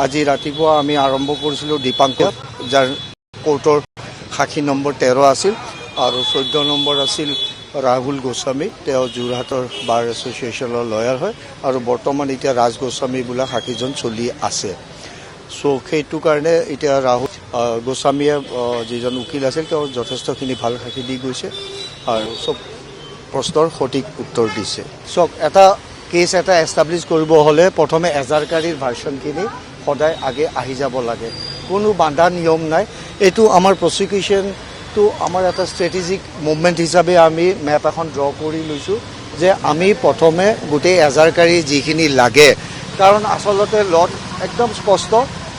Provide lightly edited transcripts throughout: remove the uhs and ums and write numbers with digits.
আজি ৰাতিপুৱা আমি আৰম্ভ কৰিছিলোঁ দীপাংকৰ, যাৰ কোৰ্টৰ সাক্ষী নম্বৰ 13 আছিল, আৰু 14 নম্বৰ আছিল ৰাহুল গোস্বামী। তেওঁ যোৰহাটৰ বাৰ এছ'চিয়েশ্যনৰ লয়াৰ হয়, আৰু বৰ্তমান এতিয়া ৰাজ গোস্বামী বোলা সাক্ষীজন চলি আছে। চ' সেইটো কাৰণে এতিয়া ৰাহুল গোস্বামীয়ে যিজন উকিল আছিল তেওঁ যথেষ্টখিনি ভাল সাক্ষী দি গৈছে আৰু চব প্ৰশ্নৰ সঠিক উত্তৰ দিছে। চাওক, এটা কেছ এটা এষ্টাব্লিছ কৰিব হ'লে প্ৰথমে এজাহাৰকাৰীৰ ভাৰ্চনখিনি সদায় আগে আহি যাব লাগে। কোনো বাধা নিয়ম নাই। এইটো আমাৰ প্ৰচিকিউশ্যনটো আমাৰ এটা ষ্ট্ৰেটেজিক মুভমেণ্ট হিচাপে আমি মেপ এখন ড্ৰ কৰি লৈছোঁ যে আমি প্ৰথমে গোটেই এজাহাৰকাৰী যিখিনি লাগে, কাৰণ আচলতে ল'ত একদম স্পষ্ট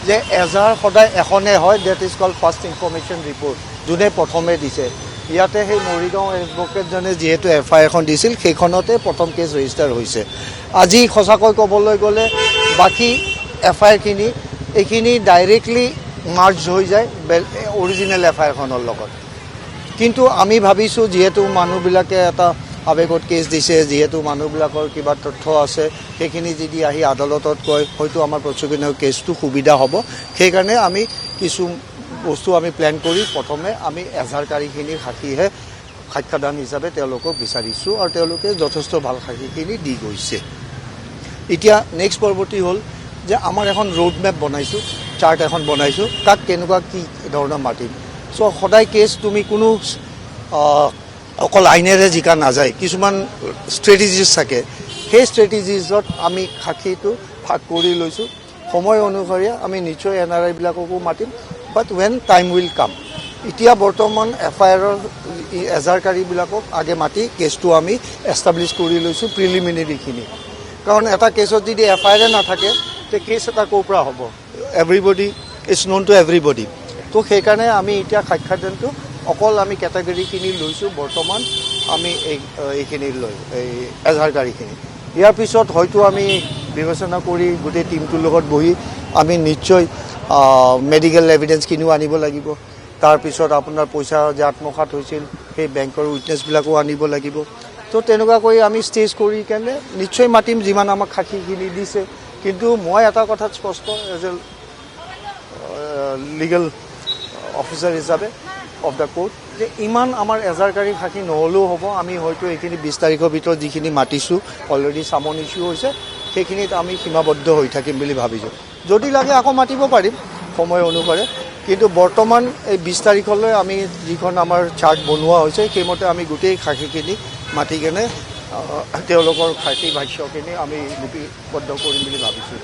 যে এজাহাৰ সদায় এখনে হয়, that is called first information report, যোনে প্ৰথমে দিছে। ইয়াতে সেই মৰিগাঁও এডভকেটজনে যিহেতু FIR এখন দিছিল, সেইখনতে প্ৰথম কেছ ৰেজিষ্টাৰ হৈছে। আজি সঁচাকৈ ক'বলৈ গ'লে বাকী FIRখিনি এইখিনি ডাইৰেক্টলি মাৰ্জ হৈ যায় অৰিজিনেল FIRখনৰ লগত। কিন্তু আমি ভাবিছোঁ যিহেতু মানুহবিলাকে এটা আৱেগত কেছ দিছে, যিহেতু মানুহবিলাকৰ কিবা তথ্য আছে, সেইখিনি যদি আহি আদালতত কয় হয়তো আমাৰ প্ৰচিকিউশ্যনৰ কেছটো সুবিধা হ'ব। সেইকাৰণে আমি কিছু বস্তু আমি প্লেন কৰি প্ৰথমে আমি এজাহাৰকাৰীখিনিৰ সাক্ষীহে সাক্ষ্যদান হিচাপে তেওঁলোকক বিচাৰিছোঁ, আৰু তেওঁলোকে যথেষ্ট ভাল সাক্ষীখিনি দি গৈছে। এতিয়া নেক্সট পৰৱৰ্তী হ'ল যে আমাৰ এখন ৰোড মেপ বনাইছোঁ, চাৰ্ট এখন বনাইছোঁ, কাক কেনেকুৱা কি ধৰণৰ মাতিম। চ' সদায় কেছ তুমি কোনো অকল আইনেৰে জিকা নাযায়, কিছুমান ষ্ট্ৰেটেজিছ থাকে। সেই ষ্ট্ৰেটেজিছত আমি সাক্ষীটো ভাগ কৰি লৈছোঁ। সময় অনুসৰি আমি নিশ্চয় NRIবিলাককো মাতিম, বাট ৱেন টাইম উইল কাম। এতিয়া বৰ্তমান FIRৰ এজাহাৰকাৰীবিলাকক আগে মাতি কেছটো আমি এষ্টাব্লিছ কৰি লৈছোঁ, প্ৰিলিমিনেৰীখিনি। কাৰণ এটা কেছত যদি FIR নাথাকে তে কেছ এটা ক'ৰ পৰা হ'ব? Everybody is known to everybody. তো সেইকাৰণে আমি এতিয়া সাক্ষ্যদানটো অকল আমি কেটেগৰীখিনি লৈছোঁ বৰ্তমান, আমি এইখিনি লৈ এই এজাহাৰকাৰীখিনি। ইয়াৰ পিছত হয়তো আমি বিবেচনা কৰি গোটেই টীমটোৰ লগত বহি আমি নিশ্চয় মেডিকেল এভিডেঞ্চখিনিও আনিব লাগিব। তাৰপিছত আপোনাৰ পইচা যে আত্মসাৎ হৈছিল সেই বেংকৰ উইটনেছবিলাকো আনিব লাগিব। তো তেনেকুৱা কৰি আমি ষ্টেজ কৰি কেনে নিশ্চয় মাতিম যিমান আমাক সাক্ষীখিনি দিছে। কিন্তু মই এটা কথাত স্পষ্ট এজ এ লিগেল অফিচাৰ হিচাপে অফ দ্য কোৰ্ট যে ইমান আমাৰ এজাহাৰকাৰী সাক্ষী নহ'লেও হ'ব। আমি হয়তো এইখিনি 20 তাৰিখৰ ভিতৰত যিখিনি মাতিছোঁ অলৰেডি চামন ইছ্যু হৈছে, সেইখিনিত আমি সীমাবদ্ধ হৈ থাকিম বুলি ভাবিছোঁ। যদি লাগে আকৌ মাতিব পাৰিম সময় অনুসাৰে, কিন্তু বৰ্তমান এই 20 তাৰিখলৈ আমি যিখন আমাৰ চাৰ্ট বনোৱা হৈছে সেইমতে আমি গোটেই সাক্ষীখিনি মাতি কেনে তেওঁলোকৰ সাক্ষী ভাষ্যখিনি আমি লিপিবদ্ধ কৰিম বুলি ভাবিছোঁ।